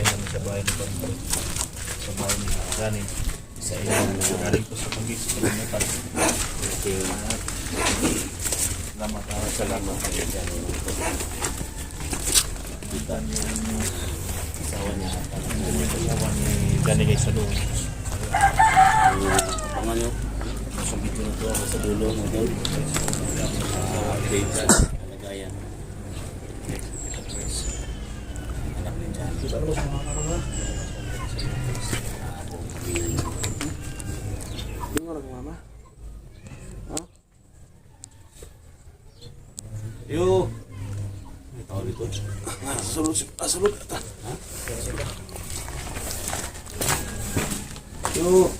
Galing kami sa bahay ni Bangko. Sa bahay ni Gani. Sa ilang galing ko sa Pagis. Kalimutan. Salamat. Salamat. Kita niyo yung asawa niya. Yung asawa ni Gani guys sa doon. Abangan nyo. Sa video na ito ako sa dulo. Update sa kalagayan. Anak ni Jan. Yung orang mama? Ha? Yo! May tao dito. Sulod. Ha? Yo!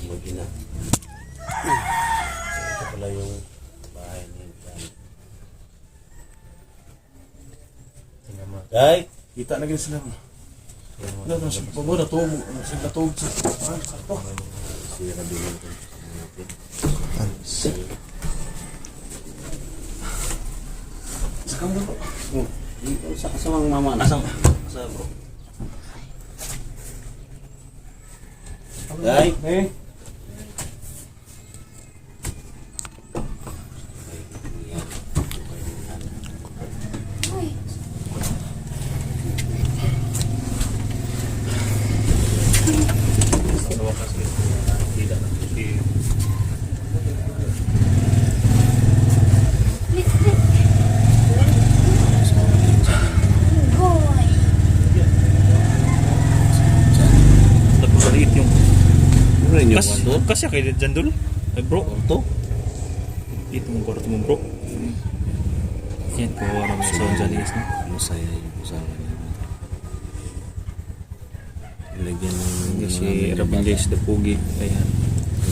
Magina. Ito pala yung bahay ni Jan. Tingnan mo. Day! Kita lagi sila. Wala na siya pa mo natog sa sakto. Sira din ito. Sa kamo bro. Sa mga mama na. Sa bro. Day! Kasi kay Jandul. Ay bro, ito. Ito mong kwarto mo bro. Yan, kawawa naman sa Angeles na. Masaya yung usawa niya. Lagyan ng Kasi Rabin guys, the Pugi. Ayan.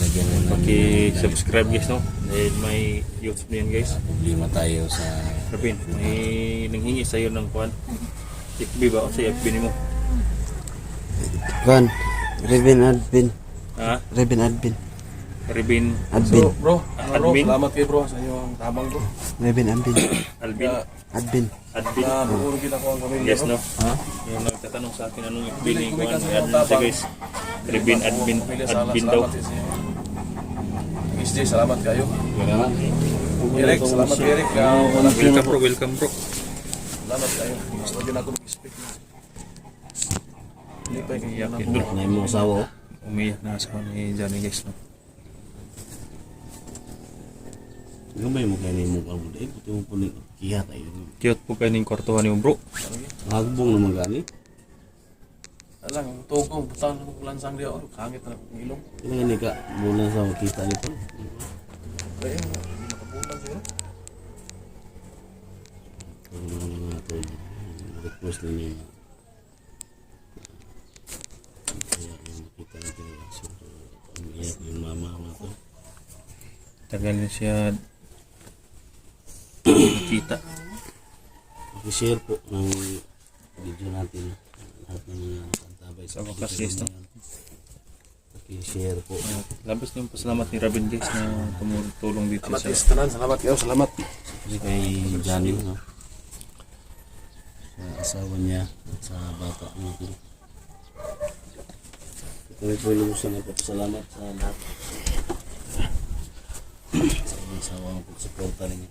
Lagyan ng Paki-subscribe guys no. Dahil may YouTube na yan guys. problema tayo sa Rabin, may nanghingi sa'yo ng kuhan. FB ba? O sa FB ni mo? Kan, Revin Admin. Ha? Revin Admin. Rabin Admin. So, bro, Admin? salamat kayo bro sa inyong tabang bro. Revin Admin. Alvin. Admin. Advin. Na buong kita ko ang pamilya. Yes bro. no. Yung nagtatanong sa akin anong FB ni kuhan. May admin siya guys. Rabin Admin. Admin daw. SJ, salamat kayo. Eric, salamat Eric. Welcome bro, welcome bro. Salamat kayo. Gusto din ako mag-speak. Hindi pa Iyak yung yun. may mga asawa. Umiyak na sa ni Johnny guys no. Gamay mo kayo mo ang buday. Ito mo po ni kihat ay. Cute po kayo ng kwartuhan niyo bro. Hagbong naman gani. alang, tugong, butang ng lansang dia. Oh, kangit na ng ilong. Kailangan ni ka mula sa kita nito. Kaya, hindi makapunan siya. Mga ito, request ninyo. Kaya yung kita nito. Umiyak yung mama na to. Tagal na siya kita. Pag-share po ng video natin. Lahat ng mga kantabay Sa wakas guys no. Pag-share po. Labis yung pasalamat ni Rabin guys na tumutulong dito Salamat, sa yes, tanan. Salamat kayo, salamat. Kasi kay Johnny, no? Sa asawa niya, sa bata natin. Kami po ilubusan na salamat sa lahat. Sa inyong asawa ang pagsuporta ninyo.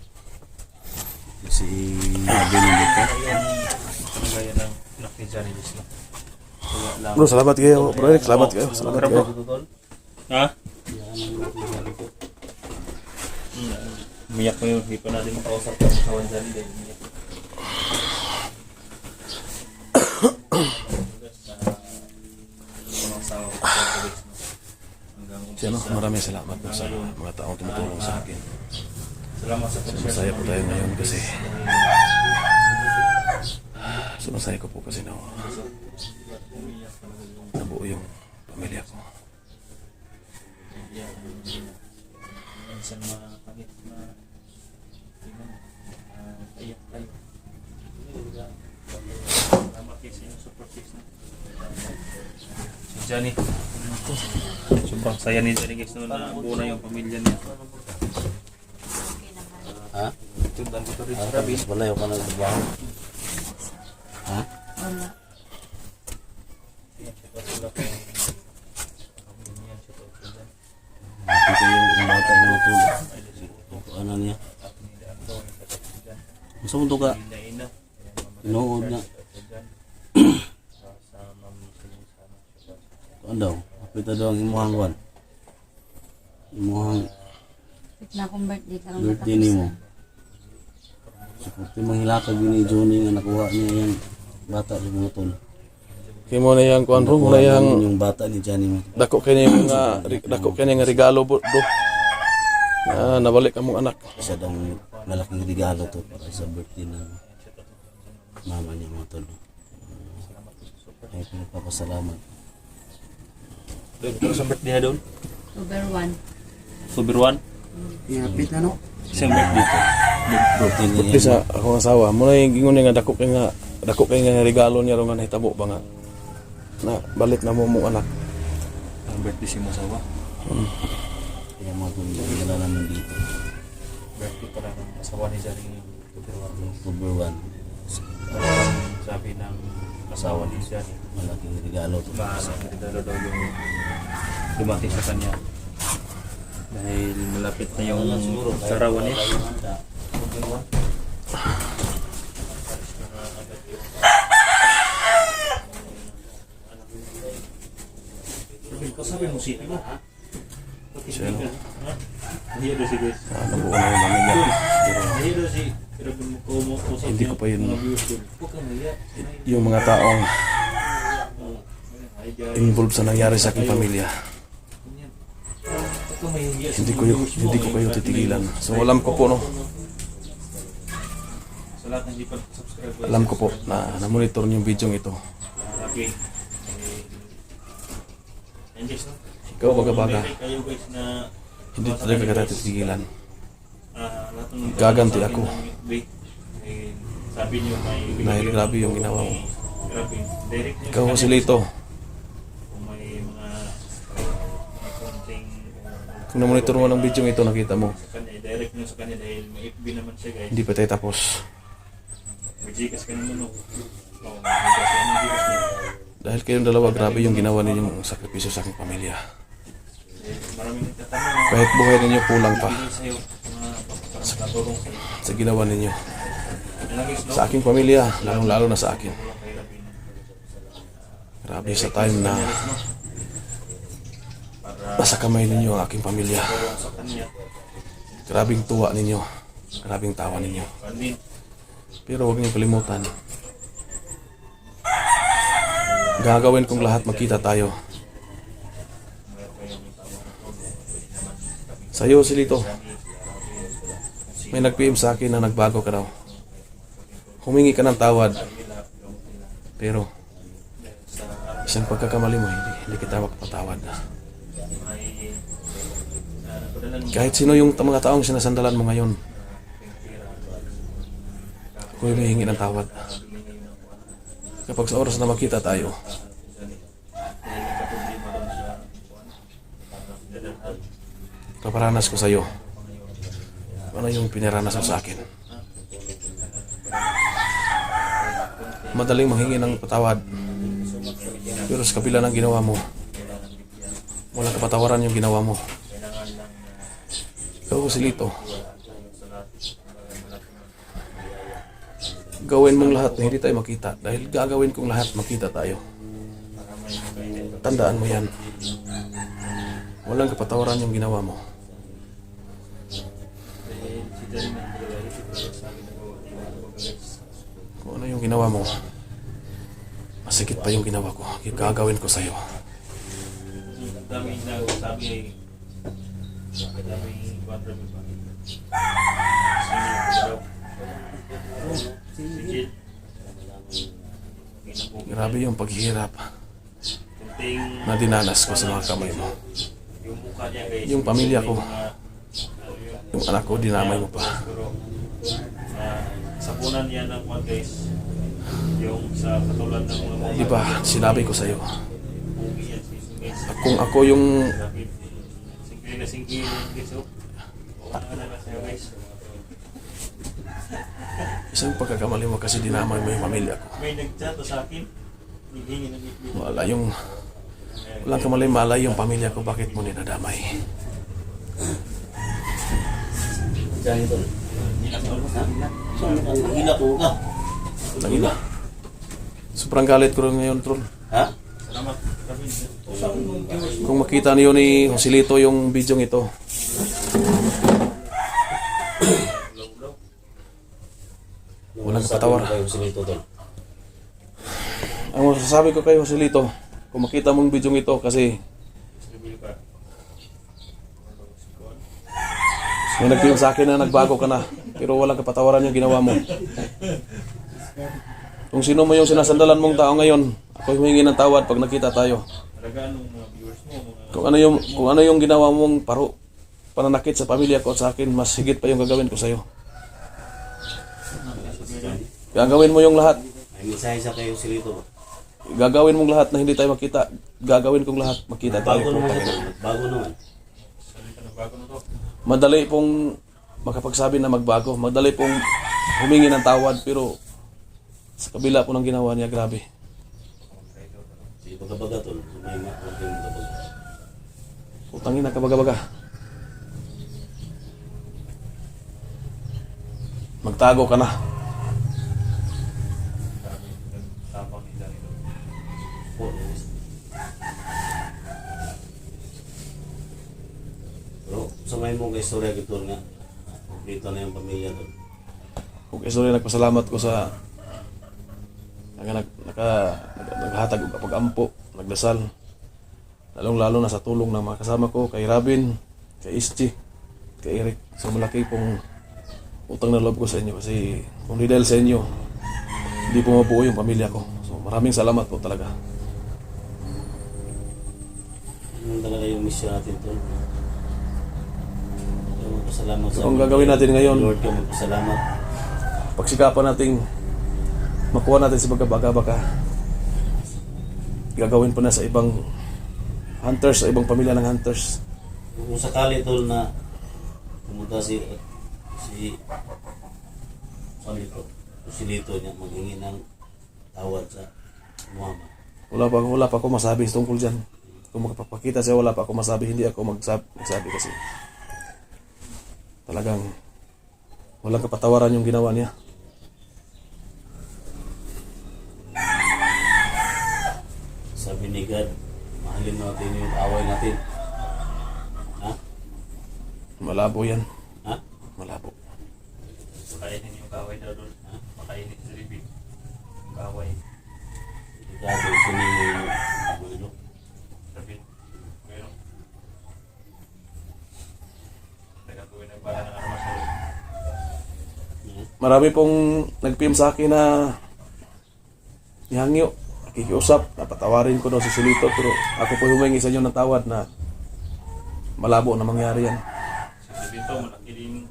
Kasi Rabin dito. gaya ng anak ni Johnny guys no. Kaya lang. Bro, salamat kayo. Bro, Eric, salamat kayo. Salamat kayo. Ha? Umiyak mo yun. Hindi pa natin makausap ng kawan Johnny dahil umiyak. Siya, no? Maraming salamat po sa mga taong tumutulong sa akin. Salamat sa Masaya po tayo ngayon kasi sumasaya ko po kasi nabuo yung pamilya ko. Minsan makakit na iyak tayo. Salamat kayo sa inyong support guys no. Johnny. Sobrang saya ni Johnny guys, no, na buo na yung pamilya niya. Ha? Tundan dito rin sa Ah, Rabin. tapos wala yung kanagtrabaho. Ha? Wala. Dito yung bata na natulog. Ano niya? Masa mo ka? Inuod na. Ano daw? Kapita daw ang imuhang kwan. Imuhang Wait na akong birthday karong birthday ni mo. Seperti menghilakag ni Johnny nga nakuha niya yung bata sa butol. Kaya mo na yung kuwan bro, mo na yung yung bata ni Johnny mo. dako kanya yung mga dako kanya nga regalo bro. Nabalik ang mong anak. Isa daw malaking regalo to para sa birthday ng mama niya mga tol. Ay pinagpapasalamat. Doon sa birthday na doon. October 1. October 1. Yapit na no? Isang birthday to. Birthday niya Pati sa akong asawa, mo na yung gingon nga dako kay nga regalo niya ro nga nahitabo ba nga. Na balik na mo mong anak. Ang birthday si Masawa. Kaya mga tol, wala naman dito. Birthday pala ng asawa ni Johnny October 1. October 1, Sabi ng asawa ni Johnny. malaking regalo to. Maaaring regalo daw yung dumating sa kanya. Dahil malapit na yung sarawan niya. Kasabi mo si mo. Siya, no? Hindi daw si guys. Nabuo na yung pamilya. Pero Hindi daw si pero kung mo Hindi ko pa yun- mga viewers ko. Huwag kang mahiya. yung mga taong involved sa nangyari sa aking pamilya, Huwag kang mahiya sa hindi mga ko kayo titigilan. So alam ko po no, Sa lahat ng hindi pa subscribe guys. alam ko po na na-monitor niyo yung video ito. Okay. And guys, no? Ikaw baga-baga, May kayo guys na hindi talaga kita titigilan. lahat ng Gaganti ako. Sabi niyo may Dahil grabe yung ginawa mo. Grabe. Direct niyo Ikaw sa si kanya. Lito, Kung may mga may konting kung na-monitor mo ng video ito, nakita mo, sa kanya, direct niyo sa kanya dahil may FB naman siya guys. hindi pa tayo tapos. May Gcash ka naman no. Oo, may Gcash ka naman Gcash niyo. Dahil kayong dalawa, grabe yung ginawa ninyong sakripisyo sa aking pamilya. Maraming nagtatanong. Kahit buhay ninyo kulang pa Hindi sa'yo, mga papatulong sa'yo. sa ginawa ninyo. Yan lang guys, no? Sa aking pamilya, lalong-lalo na sa akin. Tulong kay Rabin. Grabe sa time na nasa kamay ninyo ang aking pamilya. Tulong sa kanya. Grabing tuwa ninyo. Grabing tawa ninyo. Kanin. Pero huwag niyo kalimutan. Gagawin kong lahat magkita tayo. Sa'yo, si Lito. May nag-PM sa akin na nagbago ka daw. Humingi ka ng tawad. Pero, isang pagkakamali mo, hindi kita makapatawad. Kahit sino yung mga taong sinasandalan mo ngayon, ako'y humihingi ng tawad. Kapag sa oras na makita tayo, paparanas ko sa'yo ano yung pinaranas mo sa akin. Madaling manghingi ng patawad, pero sa kabila ng ginawa mo, walang kapatawaran yung ginawa mo. Ikaw si Lito, gawin mong lahat na hindi tayo makita, dahil gagawin kong lahat makita tayo. Tandaan mo yan. Walang kapatawaran yung ginawa mo. Kung ano yung ginawa mo, masikit pa yung ginawa ko. Gagawin ko sa'yo. Daming nagsabi daming quadro ba? Sige. Grabe yung paghihirap Kunting na dinanas ko sa mga kamay mo. yung mukha niya guys. Yung pamilya ko, yung anak ko, dinamay mo pa. Pero sapunan niya ng mga guys. Yung sa katulad ng mga Di ba, sinabi ko sa'yo, bugi yan sis. kung ako yung Singkili na singkili. So, wala na sa'yo guys. isang pagkakamali mo kasi dinamay mo yung pamilya ko. May nag-chat sa akin. Naghingi ng itbit. Wala yung walang kamalay-malay yung pamilya ko, bakit mo ninadamay? Diyan ito. Hila ko ka. Nangina. Sobrang galit ko rin ngayon, Tron. Ha? Salamat. Kung makita niyo ni Joselito yung video ito, walang kapatawar. Kayo sila ito tol. Ang masasabi ko kay Joselito, kung makita mong video ito kasi may nag-PM sa akin na nagbago ka na, pero walang kapatawaran yung ginawa mo. Kung sino mo yung sinasandalan mong tao ngayon, ako humingi ng tawad pag nakita tayo. Talaga nung mga viewers mo, mga Kung ano yung ginawa mong pananakit sa pamilya ko at sa akin, mas higit pa yung gagawin ko sa'yo. Gagawin mo yung lahat. May mensahe sa kayo sila ito. Gagawin mong lahat na hindi tayo makita. Gagawin kong lahat makita tayo. Bago naman siya tol. Bago naman. salita na bago na to. Madali pong makapagsabi na magbago. Madali pong humingi ng tawad, pero sa kabila po ng ginawa niya, grabe. Sige, pagkabaga tol. May mga pagkabaga. Utangin na kabaga-baga. Magtago ka na. Tapang nila nito. Pero sa may mong istorya ito nga, dito na yung pamilya tol. Kung sorry, nagpasalamat ko sa naghatag og pag-ampo, nagdasal. Lalong-lalo na sa tulong ng mga kasama ko, kay Robin, kay Isti, kay Eric. So malaki pong utang na loob ko sa inyo kasi kung di dahil sa inyo, hindi po mabuo yung pamilya ko. So maraming salamat po talaga. Yun talaga yung mission natin tol. Kaya magpasalamat sa So, ang gagawin natin ngayon, Lord ka magpasalamat. pagsikapan nating makuha natin si Baka-Baka. Gagawin pa na sa ibang hunters, sa ibang pamilya ng hunters. Kung sakali tol na pumunta si Lito niya maghingi ng tawad sa Muhammad. Wala pa ako masabi tungkol dyan. Kung makapapakita siya, wala pa ako masabi. Hindi ako magsabi kasi talagang walang kapatawaran yung ginawa niya. Sabi ni God, mahalin natin yung away natin. Ha? Malabo yan. Ha? Malabo. Pakainin yung kaway daw doon. Pakainin sa libig. Yung kaway. God, kunin mo yung ano. Sabi. Meron. Nagagawin ng bala ng armas. Marami pong nag-PM sa akin na ihangyo, nakikiusap, napatawarin ko daw si Silito, pero ako po humingi sa inyo ng tawad na malabo na mangyari yan. Si Dito, malaki din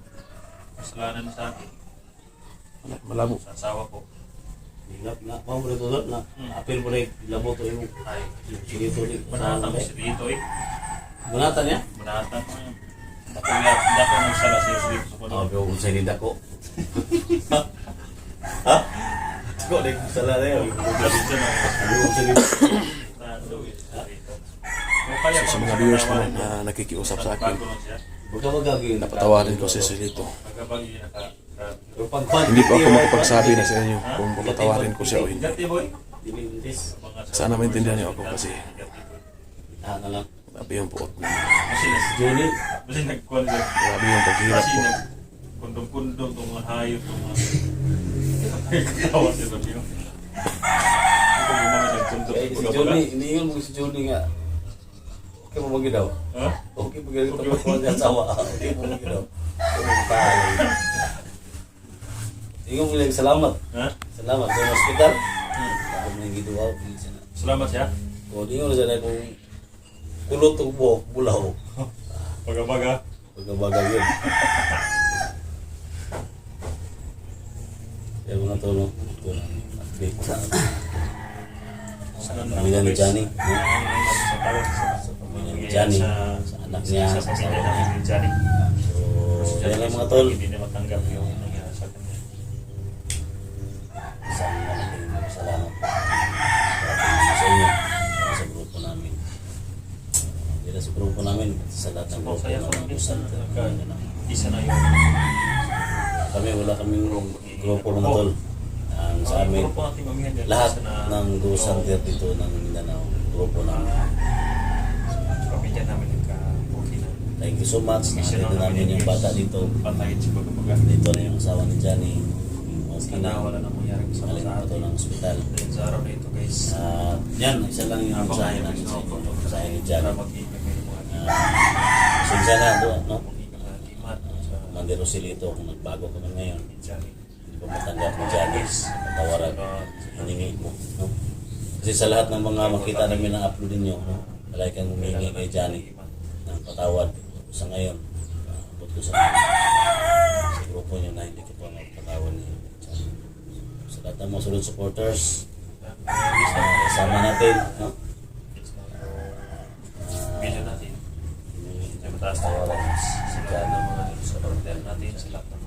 kasalanan sa akin. Malabo. Sa asawa ko. Hilap na, pang mo ito na. Apil mo na yung labo to yung Ay, Silito ulit. manatang si Dito eh. Manatan niya? Manatang ko yun. Patuloy ako magsala sa Dito sa Oo, panahon. pero kung sa linda ko. Ha? Ko, di ko sala na yun. Kasi siya na. Ano kung sa linda? So, sa mga viewers ko na nakikiusap sa akin, Bago lang siya. Huwag ka magagawin. napatawarin ko si Silito. Pagkabagi niya Pero pag Hindi po ako makapagsabi na sa inyo kung papatawarin ko siya o hindi. Gati boy. Dimilis. Sana maintindihan niyo ako kasi Lahat na lang. grabe yung puot na. Kasi Johnny. Kasi nagkuhan siya. Grabe yung paghirap Kasi ko. nagkundong-kundong itong mga hayop. Itong mga katawa siya sabi ko. Ito yung mga nagkundong. Eh, si Johnny, iniingon mo si Johnny nga. Okay mo mag-ginaw. Ha? Okay mo ganito mo ko niya sawa. Okay mo mag-ginaw. Ingon mo lang salamat. Ha? Salamat sa hospital. Ako mo yung giduwa. Salamat siya. O, ingon siya na kung kulot o buhok, bulaw. Pagkabaga. Pagkabagal yun. Kaya mo na to, no? Ito na. Update sa... Pamilya ni Johnny. Sa tawag sa Johnny, sa sa anak niya, sa pamilya asawa namin niya. ni Johnny. So, yan lang mga tol. Hindi na matanggap yung nangyari sa kanya. Isang malaking salamat po sa inyo, sa grupo namin. Hindi na sa grupo namin, sa lahat ng grupo Kaya ng kung mga minsan, busante. isa na yung Kami, wala kaming grupo mga tol. Ang sa amin, grupo natin mamimigay. lahat Isa na- ng busante dito ng Mindanao, grupo namin. Pamilya namin nagka-okay na. Thank you so much. Nakita namin yung bata dito. Patayin siya pagkabaga. Dito na yung asawa ni Johnny. Okay Sana na. wala na mangyari sa Galing sa pa ito atin. ng ospital. Dahil sa araw na ito guys. Yan, isa lang yung mensahe namin sa inyo. Mensahe ni Johnny. Para mag-iingat kayo mga Pasensya na doon, no? iman sa Mandi Rosilito, kung nagbago kami ngayon, Johnny. hindi pa matanggap ni Johnny. Patawaran, hiningi mo, no? Kasi sa lahat ng mga makita namin ng upload ninyo, no? Palagi kang humingi kay Johnny ng patawad. Sa ngayon, abot ko sa grupo niyo na hindi ko pa magpatawad ni Johnny. Sa lahat ng mga solid supporters, kasama natin, no? Video natin. Hiningi Yung mataas na oras. Sila ng mga sa order natin. Sa lahat ng